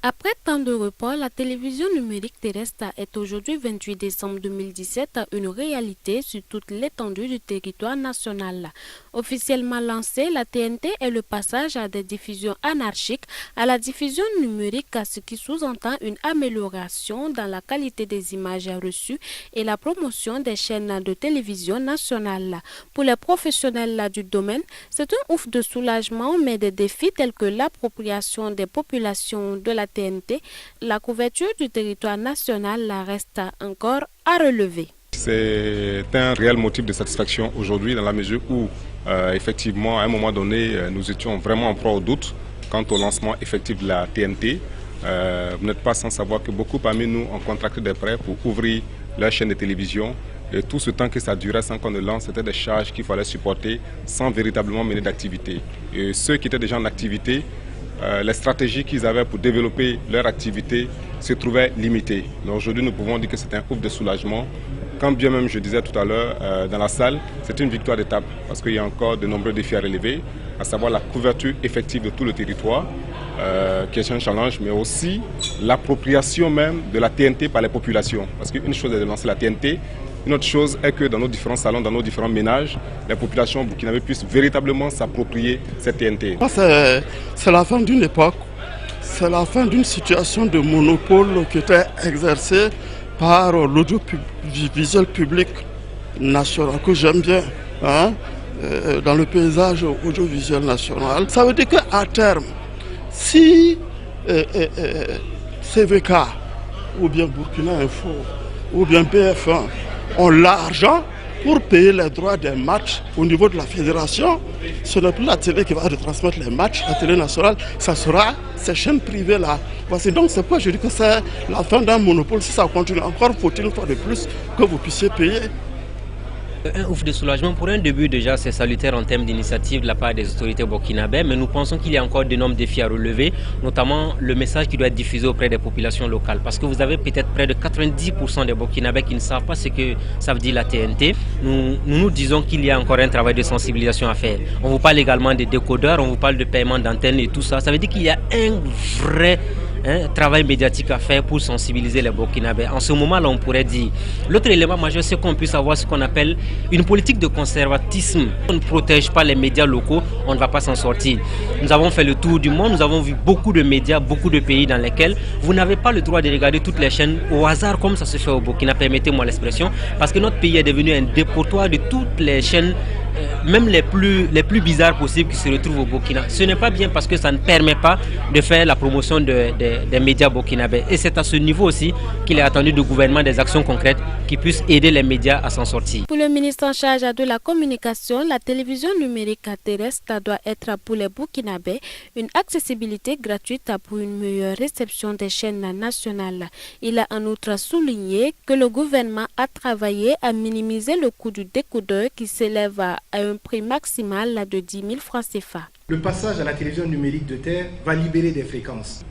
Après tant de repos, la télévision numérique terrestre est aujourd'hui 28 décembre 2017 une réalité sur toute l'étendue du territoire national. Officiellement lancée, la TNT est le passage à des diffusions anarchiques à la diffusion numérique, ce qui sous-entend une amélioration dans la qualité des images reçues et la promotion des chaînes de télévision nationales. Pour les professionnels du domaine, c'est un ouf de soulagement, mais des défis tels que l'appropriation des populations de la TNT, la couverture du territoire national reste encore à relever. C'est un réel motif de satisfaction aujourd'hui dans la mesure où effectivement à un moment donné nous étions vraiment en proie au doute quant au lancement effectif de la TNT. Vous n'êtes pas sans savoir que beaucoup parmi nous ont contracté des prêts pour ouvrir leur chaîne de télévision. Et tout ce temps que ça durait sans qu'on ne lance, c'était des charges qu'il fallait supporter sans véritablement mener d'activité. Et ceux qui étaient déjà en activité, les stratégies qu'ils avaient pour développer leur activité se trouvaient limitées. Donc aujourd'hui, nous pouvons dire que c'est un ouf de soulagement. Quand bien même, je disais tout à l'heure dans la salle, c'est une victoire d'étape parce qu'il y a encore de nombreux défis à relever, à savoir la couverture effective de tout le territoire, qui est un challenge, mais aussi l'appropriation même de la TNT par les populations. Parce qu'une chose est de lancer la TNT, une autre chose est que dans nos différents salons, dans nos différents ménages, les populations burkinabées puissent véritablement s'approprier cette TNT. C'est la fin d'une époque, c'est la fin d'une situation de monopole qui était exercée par l'audiovisuel public national, que j'aime bien, dans le paysage audiovisuel national. Ça veut dire qu'à terme, si CVK, ou bien Burkina Info, ou bien BF1, ont l'argent pour payer les droits des matchs au niveau de la fédération, ce n'est plus la télé qui va retransmettre les matchs, la télé nationale, ça sera ces chaînes privées-là. Voici donc c'est pourquoi je dis que c'est la fin d'un monopole. Si ça continue, encore faut-il une fois de plus que vous puissiez payer. Un ouf de soulagement pour un début déjà, c'est salutaire en termes d'initiative de la part des autorités burkinabées, mais nous pensons qu'il y a encore d'énormes défis à relever, notamment le message qui doit être diffusé auprès des populations locales, parce que vous avez peut-être près de 90% des burkinabés qui ne savent pas ce que ça veut dire la TNT. Nous disons qu'il y a encore un travail de sensibilisation à faire. On vous parle également des décodeurs, on vous parle de paiement d'antennes et tout ça. Ça veut dire qu'il y a un vrai travail médiatique à faire pour sensibiliser les Burkinabés. En ce moment-là, on pourrait dire, l'autre élément majeur, c'est qu'on puisse avoir ce qu'on appelle une politique de conservatisme. On ne protège pas les médias locaux, on ne va pas s'en sortir. Nous avons fait le tour du monde, nous avons vu beaucoup de médias, beaucoup de pays dans lesquels vous n'avez pas le droit de regarder toutes les chaînes au hasard comme ça se fait au Burkina, permettez-moi l'expression, parce que notre pays est devenu un dépotoir de toutes les chaînes, même les plus bizarres possibles qui se retrouvent au Burkina. Ce n'est pas bien parce que ça ne permet pas de faire la promotion des médias burkinabés. Et c'est à ce niveau aussi qu'il est attendu du gouvernement des actions concrètes qui puissent aider les médias à s'en sortir. Pour le ministre en charge de la communication, la télévision numérique terrestre doit être pour les Burkinabés une accessibilité gratuite pour une meilleure réception des chaînes nationales. Il a en outre souligné que le gouvernement a travaillé à minimiser le coût du décodeur qui s'élève à un prix maximal de 10 000 francs CFA. Le passage à la télévision numérique de terre va libérer des fréquences.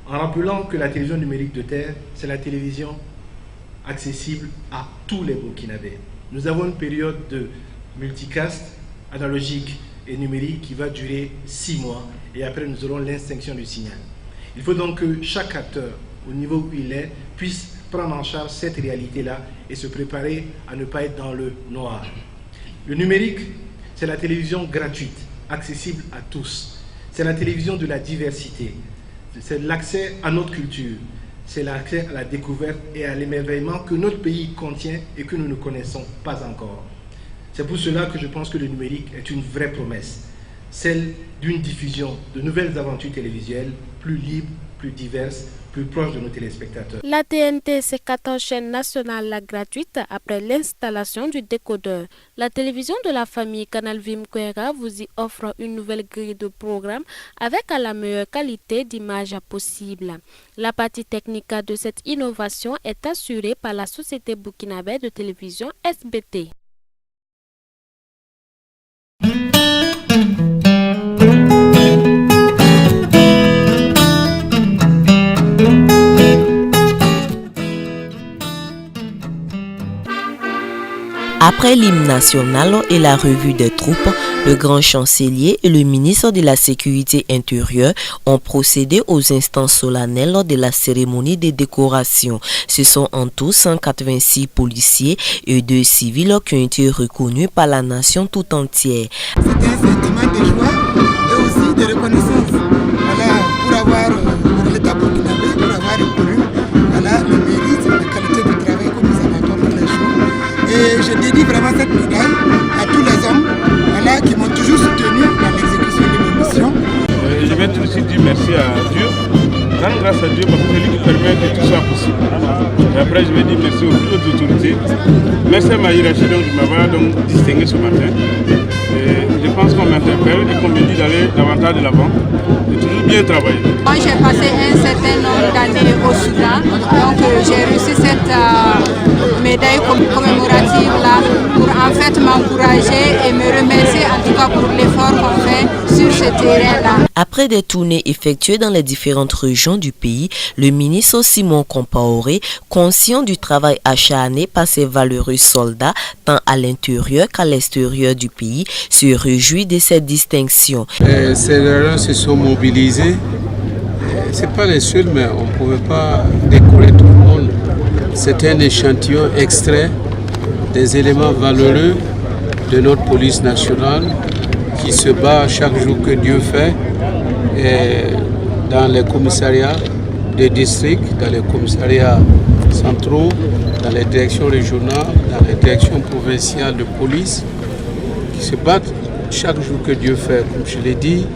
En rappelant que la télévision numérique de terre, c'est la télévision accessible à tous les Burkinabés. Nous avons une période de multicast analogique et numérique qui va durer 6 mois et après nous aurons l'extinction du signal. Il faut donc que chaque acteur, au niveau où il est, puisse prendre en charge cette réalité-là et se préparer à ne pas être dans le noir. Le numérique, c'est la télévision gratuite, accessible à tous. C'est la télévision de la diversité. C'est l'accès à notre culture. C'est l'accès à la découverte et à l'émerveillement que notre pays contient et que nous ne connaissons pas encore. C'est pour cela que je pense que le numérique est une vraie promesse. celle d'une diffusion de nouvelles aventures télévisuelles plus libres, plus diverses, plus proches de nos téléspectateurs. La TNT, c'est 14 chaînes nationales gratuites après l'installation du décodeur. La télévision de la famille Canal Vimkwera vous y offre une nouvelle grille de programmes avec la meilleure qualité d'image possible. La partie technique de cette innovation est assurée par la société burkinabé de télévision SBT. Après l'hymne national et la revue des troupes, le grand chancelier et le ministre de la Sécurité intérieure ont procédé aux instants solennels de la cérémonie de décoration. Ce sont en tout 186 policiers et 2 civils qui ont été reconnus par la nation tout entière. C'est un sentiment de joie et aussi de reconnaissance pour avoir l'État burkinabé, pour avoir reconnu le mérite, la qualité du travail que nous avons pour les jours. Et je dédie vraiment cette médaille à tous les hommes qui m'ont toujours soutenu dans l'exécution de mes missions. Je vais aussi dire merci à Dieu, rendre grâce à Dieu parce que c'est lui qui permet que tout soit possible. Et après je vais dire merci aux plus hautes autorités. Merci à ma hiérarchie de m'avoir distingué ce matin. Et je pense qu'on m'interpelle et qu'on me dit d'aller davantage de l'avant et toujours bien travailler. Moi j'ai passé un certain nombre d'années au Soudan, donc j'ai reçu cette médaille commémorative là pour en fait m'encourager et me remercier en tout cas pour l'effort qu'on fait sur ce terrain là. Après des tournées effectuées dans les différentes régions du pays, le ministre Simon Compaoré, conscient du travail acharné par ses valeureux soldats tant à l'intérieur qu'à l'extérieur du pays, se réjouit de cette distinction. Ces gens se sont mobilisés. Ce n'est pas les seuls, mais on ne pouvait pas décorer tout le monde. C'est un échantillon extrait des éléments valeureux de notre police nationale qui se bat chaque jour que Dieu fait dans les commissariats des districts, dans les commissariats centraux, dans les directions régionales, dans les directions provinciales de police, qui se battent chaque jour que Dieu fait, comme je l'ai dit,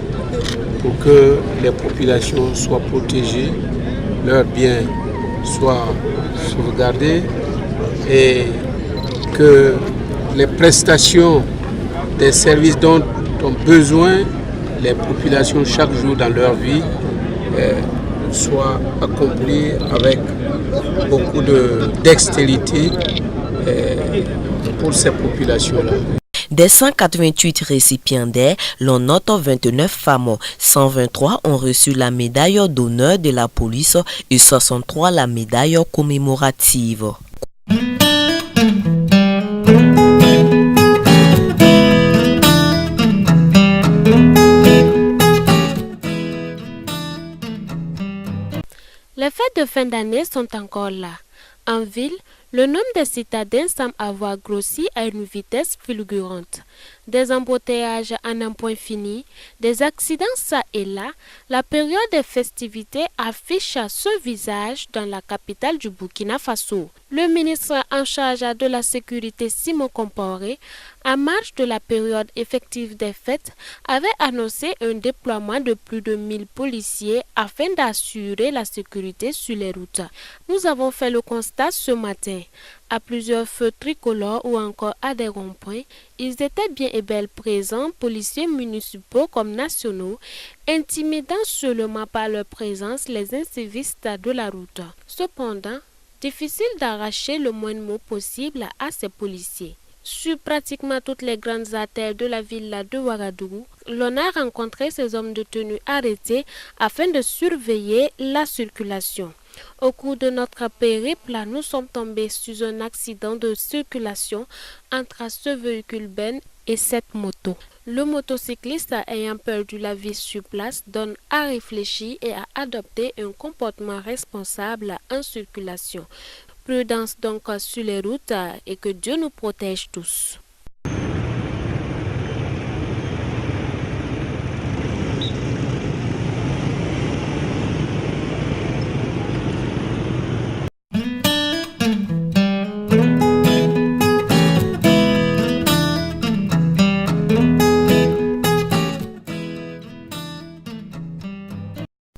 pour que les populations soient protégées, leurs biens soient sauvegardés et que les prestations des services dont ont besoin les populations chaque jour dans leur vie soient accomplies avec beaucoup de dextérité pour ces populations-là. Des 188 récipiendaires, l'on note 29 femmes, 123 ont reçu la médaille d'honneur de la police et 63 la médaille commémorative. Les fêtes de fin d'année sont encore là. En ville, le nombre de citadins semble avoir grossi à une vitesse fulgurante. Des embouteillages à un point fini, des accidents ça et là, la période des festivités affiche ce visage dans la capitale du Burkina Faso. Le ministre en charge de la sécurité Simon Compaoré, à marge de la période effective des fêtes, avait annoncé un déploiement de plus de 1000 policiers afin d'assurer la sécurité sur les routes. Nous avons fait le constat ce matin. À plusieurs feux tricolores ou encore à des ronds-points, ils étaient bien et bel présents, policiers municipaux comme nationaux, intimidant seulement par leur présence les incivistes de la route. Cependant, difficile d'arracher le moins de mots possible à ces policiers. Sur pratiquement toutes les grandes artères de la ville de Ouagadougou, l'on a rencontré ces hommes de tenue arrêtés afin de surveiller la circulation. Au cours de notre périple, nous sommes tombés sur un accident de circulation entre ce véhicule Ben et cette moto. Le motocycliste ayant perdu la vie sur place donne à réfléchir et à adopter un comportement responsable en circulation. Prudence donc sur les routes et que Dieu nous protège tous.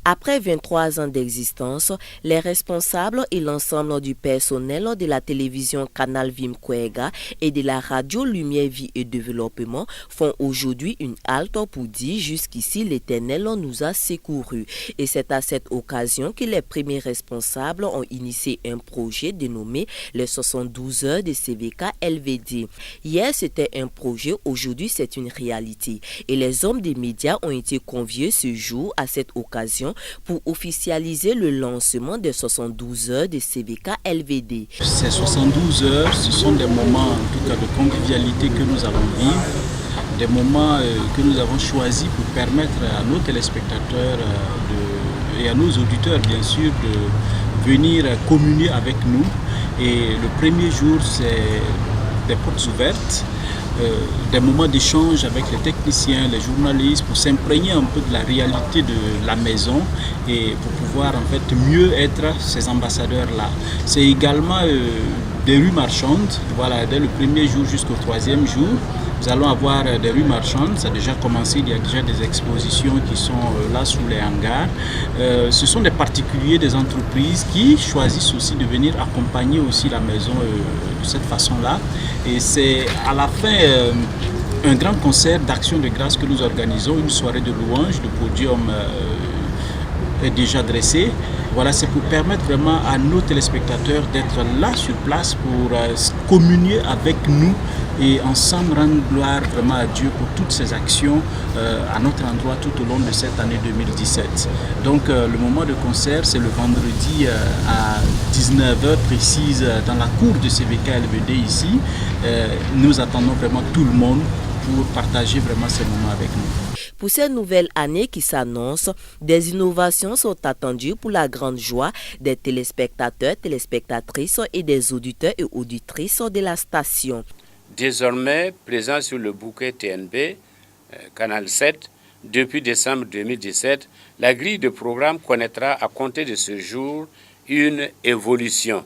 Après 23 ans d'existence, les responsables et l'ensemble du personnel de la télévision Canal Vimkwega et de la radio Lumière, Vie et Développement font aujourd'hui une halte pour dire jusqu'ici l'Éternel nous a secourus. Et c'est à cette occasion que les premiers responsables ont initié un projet dénommé les 72 heures de CVK LVD. Hier c'était un projet, aujourd'hui c'est une réalité. Et les hommes des médias ont été conviés ce jour à cette occasion pour officialiser le lancement des 72 heures de CVK LVD. Ces 72 heures, ce sont des moments en tout cas de convivialité que nous allons vivre, des moments que nous avons choisis pour permettre à nos téléspectateurs et à nos auditeurs bien sûr de venir communier avec nous. Et le premier jour c'est des portes ouvertes, des moments d'échange avec les techniciens, les journalistes pour s'imprégner un peu de la réalité de la maison et pour pouvoir en fait mieux être ces ambassadeurs-là. C'est également des rues marchandes, voilà, dès le premier jour jusqu'au troisième jour. Nous allons avoir des rues marchandes, ça a déjà commencé, il y a déjà des expositions qui sont là sous les hangars. Ce sont des particuliers, des entreprises qui choisissent aussi de venir accompagner aussi la maison de cette façon-là. Et c'est à la fin un grand concert d'action de grâce que nous organisons, une soirée de louanges, le podium est déjà dressé. Voilà, c'est pour permettre vraiment à nos téléspectateurs d'être là sur place pour communier avec nous et ensemble rendre gloire vraiment à Dieu pour toutes ces actions à notre endroit tout au long de cette année 2017. Donc le moment de concert, c'est le vendredi à 19h précise dans la cour de CVK LVD ici. Nous attendons vraiment tout le monde pour partager vraiment ces moments avec nous. Pour cette nouvelle année qui s'annonce, des innovations sont attendues pour la grande joie des téléspectateurs, téléspectatrices et des auditeurs et auditrices de la station. Désormais présent sur le bouquet TNB, Canal 7, depuis décembre 2017, la grille de programme connaîtra à compter de ce jour une évolution.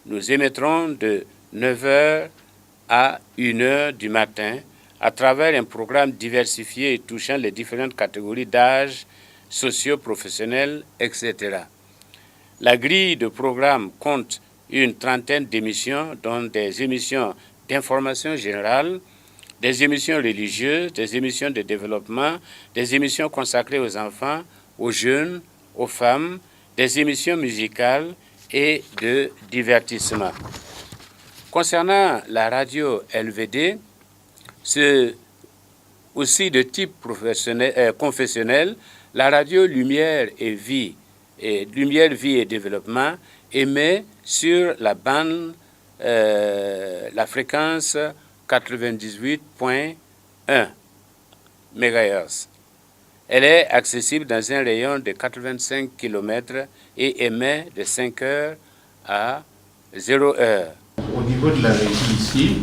Nous émettrons de 9h à 1h du matin à travers un programme diversifié et touchant les différentes catégories d'âge, socio-professionnels, etc. La grille de programme compte une trentaine d'émissions, dont des émissions d'information générale, des émissions religieuses, des émissions de développement, des émissions consacrées aux enfants, aux jeunes, aux femmes, des émissions musicales et de divertissement. Concernant la radio LVD, c'est aussi de type confessionnel, la radio Lumière et Vie et Développement émet sur la bande la fréquence 98.1 MHz. Elle est accessible dans un rayon de 85 km et émet de 5h à 0h. Au niveau de la régie ici,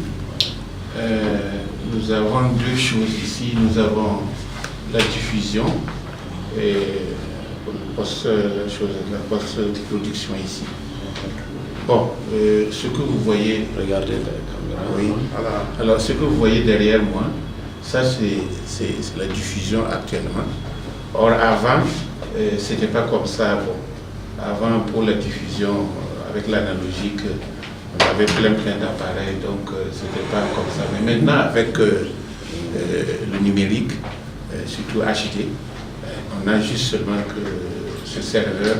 nous avons deux choses ici. Nous avons la diffusion et la post-production ici. Bon, ce que vous voyez, regardez la caméra. Oui. Alors, ce que vous voyez derrière moi, ça c'est la diffusion actuellement. Or, avant, c'était pas comme ça. Bon. Avant, pour la diffusion avec l'analogique, on avait plein d'appareils, donc c'était pas comme ça. Mais maintenant, avec le numérique, surtout HD, on a juste seulement que ce serveur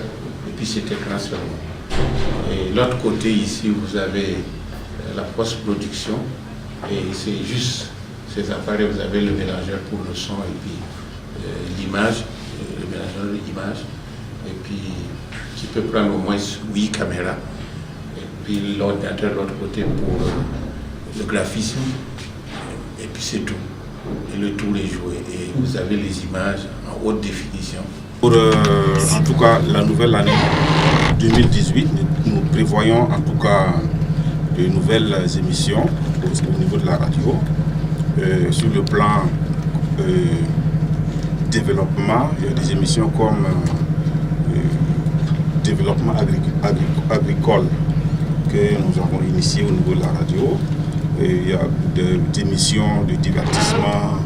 et puis cet écran seulement. Et l'autre côté ici, vous avez la post-production et c'est juste ces appareils, vous avez le mélangeur pour le son et puis l'image, le mélangeur de l'image, et puis qui peut prendre au moins 8 caméras, et puis l'ordinateur de l'autre côté pour le graphisme, et puis c'est tout. Et le tour est joué et vous avez les images en haute définition. Pour en tout cas la nouvelle année 2018, nous prévoyons en tout cas de nouvelles émissions au niveau de la radio. Sur le plan développement, il y a des émissions comme développement agricole que nous avons initié au niveau de la radio. Il y a des émissions de divertissement,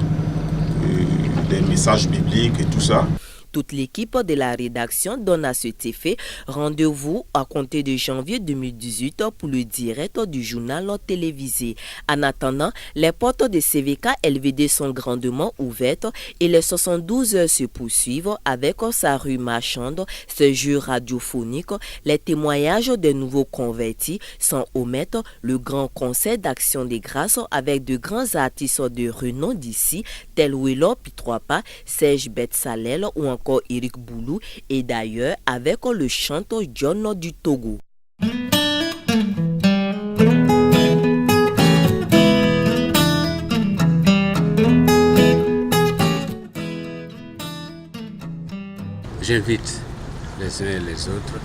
des messages bibliques et tout ça. Toute l'équipe de la rédaction donne à cet effet rendez-vous à compter de janvier 2018 pour le direct du journal télévisé. En attendant, les portes de CVK LVD sont grandement ouvertes et les 72 heures se poursuivent avec sa rue marchande, ses jeux radiophoniques, les témoignages des nouveaux convertis, sans omettre le grand concert d'action des grâces avec de grands artistes de renom d'ici, tels Welo Pitroapa, Serge Betsalel ou encore Eric Boulou, et d'ailleurs avec le chanteur John du Togo. J'invite les uns et les autres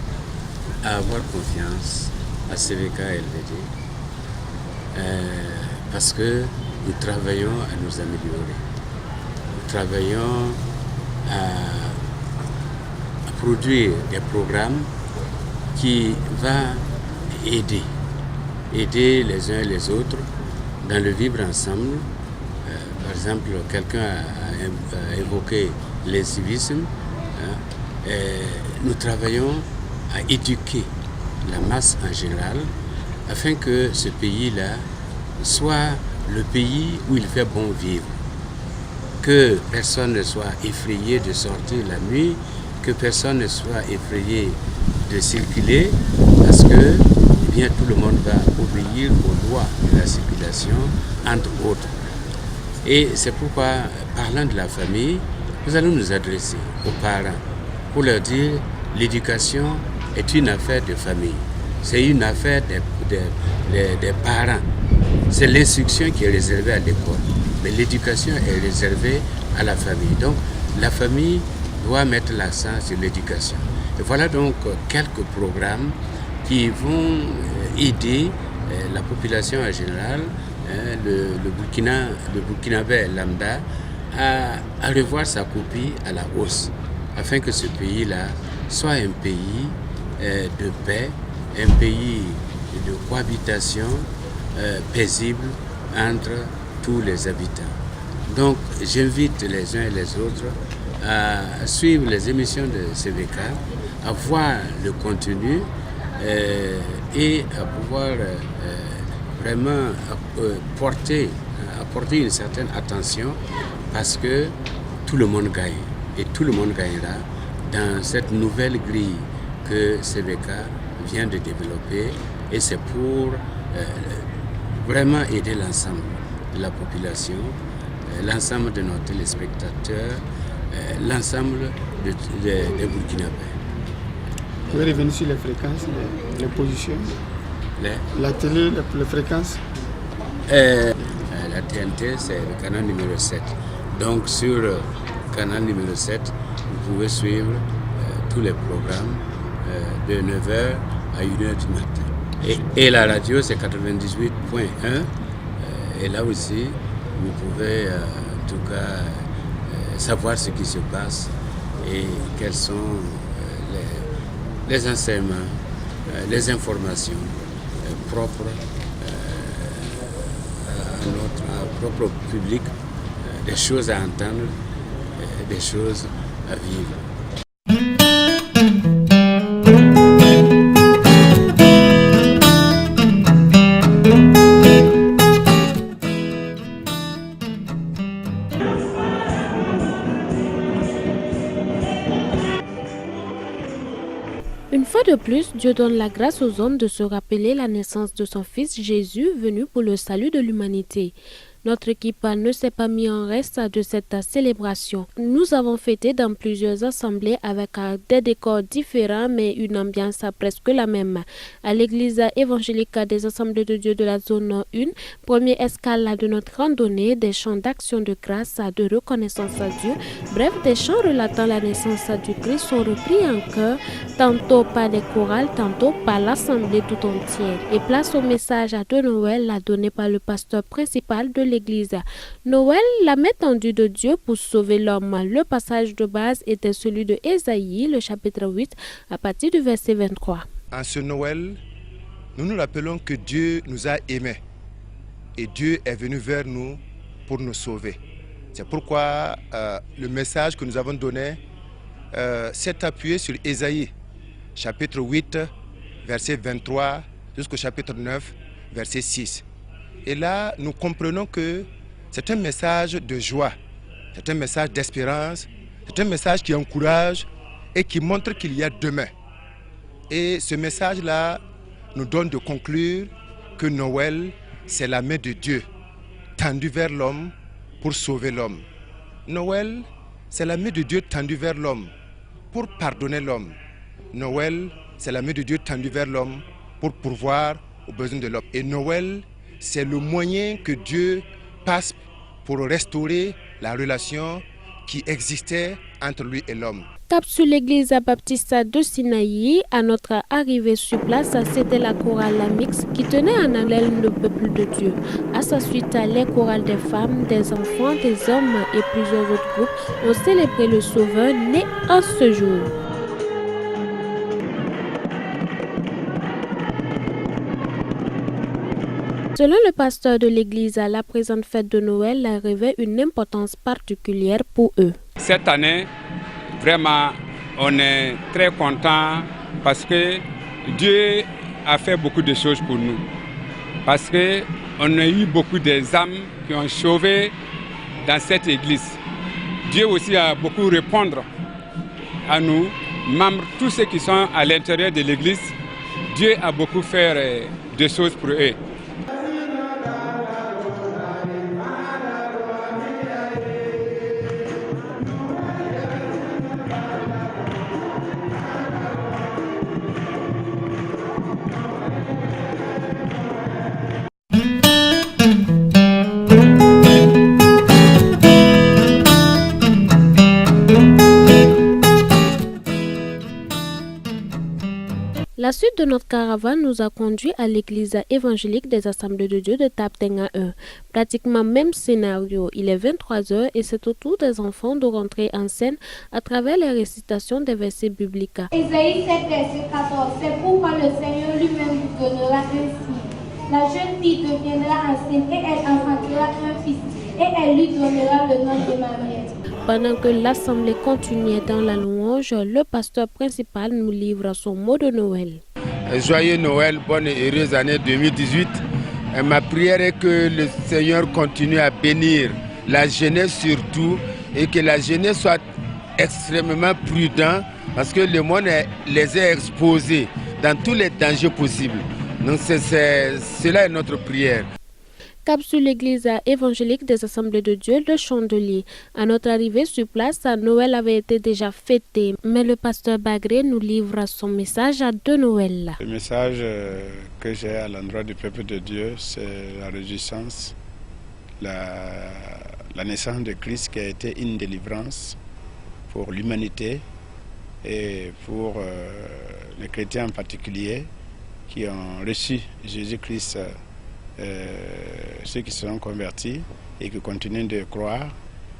à avoir confiance à CVK LVD parce que nous travaillons à nous améliorer. Nous travaillons à produire des programmes qui vont aider les uns et les autres dans le vivre ensemble. Par exemple, quelqu'un a évoqué les civismes. Nous travaillons à éduquer la masse en général afin que ce pays-là soit le pays où il fait bon vivre. Que personne ne soit effrayé de sortir la nuit, que personne ne soit effrayé de circuler parce que tout le monde va obéir aux lois de la circulation, entre autres. Et c'est pourquoi, parlant de la famille, nous allons nous adresser aux parents pour leur dire l'éducation est une affaire de famille. C'est une affaire des parents. C'est l'instruction qui est réservée à l'école. Mais l'éducation est réservée à la famille. Donc la famille doit mettre l'accent sur l'éducation. Et voilà donc quelques programmes qui vont aider la population en général, le Burkinabé lambda, à revoir sa copie à la hausse, afin que ce pays-là soit un pays de paix, un pays de cohabitation paisible entre tous les habitants. Donc j'invite les uns et les autres à suivre les émissions de CVK, à voir le contenu et à pouvoir vraiment apporter une certaine attention parce que tout le monde gagne et tout le monde gagnera dans cette nouvelle grille que CVK vient de développer et c'est pour vraiment aider l'ensemble de la population, l'ensemble de nos téléspectateurs, l'ensemble des Burkinabés. Vous pouvez revenir sur les fréquences, les positions, la télé, les fréquences. La TNT, c'est le canal numéro 7. Donc sur le canal numéro 7, vous pouvez suivre tous les programmes de 9h à 1h du matin. Et la radio, c'est 98.1. Et là aussi, vous pouvez en tout cas savoir ce qui se passe et quels sont les enseignements, les informations propres à notre propre public, des choses à entendre, des choses à vivre. Une fois de plus, Dieu donne la grâce aux hommes de se rappeler la naissance de son Fils Jésus venu pour le salut de l'humanité. Notre équipe ne s'est pas mis en reste de cette célébration. Nous avons fêté dans plusieurs assemblées avec des décors différents mais une ambiance presque la même. À l'église évangélique des Assemblées de Dieu de la zone 1, première escale de notre randonnée, des chants d'action de grâce, de reconnaissance à Dieu. Bref, des chants relatant la naissance du Christ sont repris en chœur, tantôt par les chorales, tantôt par l'assemblée tout entière. Et place au message de Noël donné par le pasteur principal de l'église. Noël, la main tendue de Dieu pour sauver l'homme. Le passage de base était celui de Ésaïe, le chapitre 8, à partir du verset 23. En ce Noël, nous nous rappelons que Dieu nous a aimés et Dieu est venu vers nous pour nous sauver. C'est pourquoi le message que nous avons donné s'est appuyé sur Ésaïe, chapitre 8, verset 23, jusqu'au chapitre 9, verset 6. Et là, nous comprenons que c'est un message de joie, c'est un message d'espérance, c'est un message qui encourage et qui montre qu'il y a demain. Et ce message-là nous donne de conclure que Noël, c'est la main de Dieu tendue vers l'homme pour sauver l'homme. Noël, c'est la main de Dieu tendue vers l'homme pour pardonner l'homme. Noël, c'est la main de Dieu tendue vers l'homme pour pourvoir aux besoins de l'homme. Et Noël, c'est le moyen que Dieu passe pour restaurer la relation qui existait entre lui et l'homme. Cap sur l'église baptiste de Sinaï, à notre arrivée sur place, c'était la chorale Lamix qui tenait en haleine le peuple de Dieu. À sa suite, les chorales des femmes, des enfants, des hommes et plusieurs autres groupes ont célébré le Sauveur né en ce jour. Selon le pasteur de l'église, la présente fête de Noël revêt une importance particulière pour eux. Cette année, vraiment, on est très content parce que Dieu a fait beaucoup de choses pour nous. Parce qu'on a eu beaucoup d'âmes qui ont sauvé dans cette église. Dieu aussi a beaucoup répondu à nous, membres, tous ceux qui sont à l'intérieur de l'église. Dieu a beaucoup fait de choses pour eux. La suite de notre caravane nous a conduit à l'église évangélique des Assemblées de Dieu de Taptenga 1. Pratiquement même scénario, il est 23h et c'est au tour des enfants de rentrer en scène à travers les récitations des versets bibliques. Ésaïe 7, verset 14, c'est pourquoi le Seigneur lui-même vous donnera un signe. La jeune fille deviendra enceinte et elle enfantera un fils et elle lui donnera le nom d'Emmanuel. Pendant que l'assemblée continuait dans la louange, le pasteur principal nous livre son mot de Noël. Joyeux Noël, bonne et heureuse année 2018. Et ma prière est que le Seigneur continue à bénir la jeunesse surtout et que la jeunesse soit extrêmement prudente parce que le monde les a exposés dans tous les dangers possibles. Donc cela est notre prière. Cap sur l'église évangélique des Assemblées de Dieu de Chandelier. À notre arrivée sur place, Noël avait été déjà fêté, mais le pasteur Bagré nous livre son message de Noël. Le message que j'ai à l'endroit du peuple de Dieu, c'est la réjouissance, la naissance de Christ qui a été une délivrance pour l'humanité et pour les chrétiens en particulier qui ont reçu Jésus-Christ. Ceux qui se sont convertis et qui continuent de croire,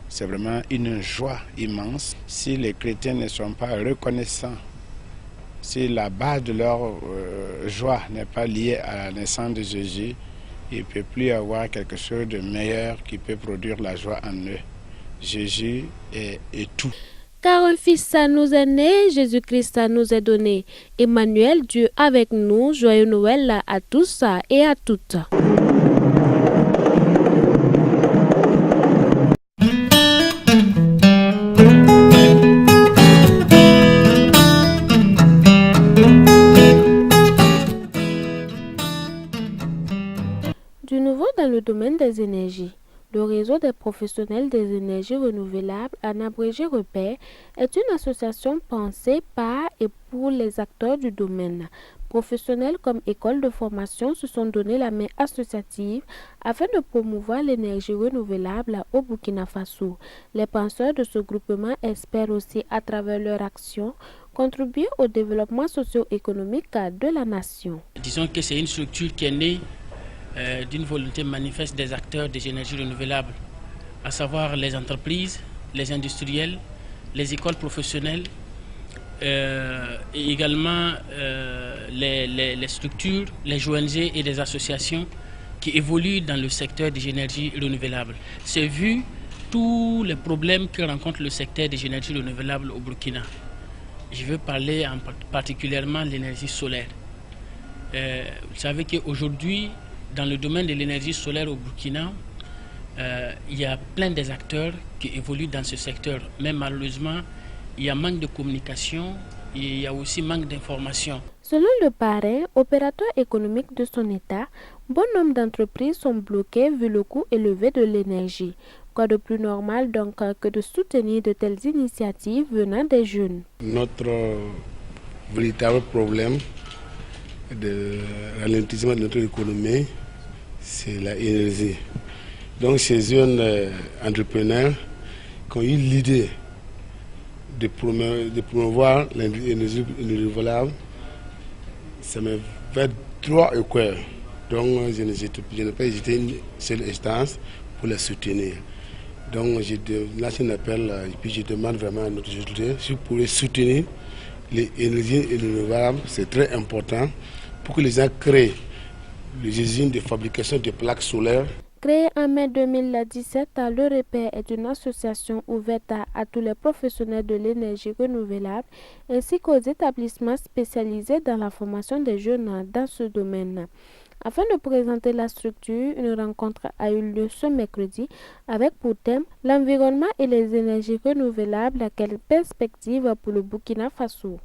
c'est vraiment une joie immense. Si les chrétiens ne sont pas reconnaissants, si la base de leur joie n'est pas liée à la naissance de Jésus, il ne peut plus y avoir quelque chose de meilleur qui peut produire la joie en eux. Jésus est tout. Car un fils nous est né, Jésus-Christ nous est donné. Emmanuel, Dieu avec nous, joyeux Noël à tous et à toutes. Du nouveau dans le domaine des énergies. Le réseau des professionnels des énergies renouvelables, en abrégé REPER, est une association pensée par et pour les acteurs du domaine. Professionnels comme écoles de formation se sont donné la main associative afin de promouvoir l'énergie renouvelable au Burkina Faso. Les penseurs de ce groupement espèrent aussi, à travers leur action, contribuer au développement socio-économique de la nation. Disons que c'est une structure qui est née d'une volonté manifeste des acteurs des énergies renouvelables, à savoir les entreprises, les industriels, les écoles professionnelles et également les structures, les ONG et les associations qui évoluent dans le secteur des énergies renouvelables. C'est vu tous les problèmes que rencontre le secteur des énergies renouvelables au Burkina. Je veux parler particulièrement de l'énergie solaire. Vous savez qu'aujourd'hui, dans le domaine de l'énergie solaire au Burkina, il y a plein des acteurs qui évoluent dans ce secteur. Mais malheureusement, il y a manque de communication et il y a aussi manque d'information. Selon le parrain, opérateur économique de son État, bon nombre d'entreprises sont bloquées vu le coût élevé de l'énergie. Quoi de plus normal donc que de soutenir de telles initiatives venant des jeunes. Notre véritable problème de ralentissement de notre économie, c'est l'énergie. Donc ces jeunes entrepreneurs qui ont eu l'idée de promouvoir l'énergie renouvelable, ça me fait droit au cœur. Donc je n'ai pas hésité une seule instance pour les soutenir. Donc je lance un appel et puis je demande vraiment à notre autorité si vous pouvez soutenir les énergies renouvelables, c'est très important pour que les gens créent les usines de fabrication de plaques solaires. Créée en mai 2017, le Repère est une association ouverte à tous les professionnels de l'énergie renouvelable ainsi qu'aux établissements spécialisés dans la formation des jeunes dans ce domaine. Afin de présenter la structure, une rencontre a eu lieu ce mercredi avec pour thème l'environnement et les énergies renouvelables, quelle perspective pour le Burkina Faso.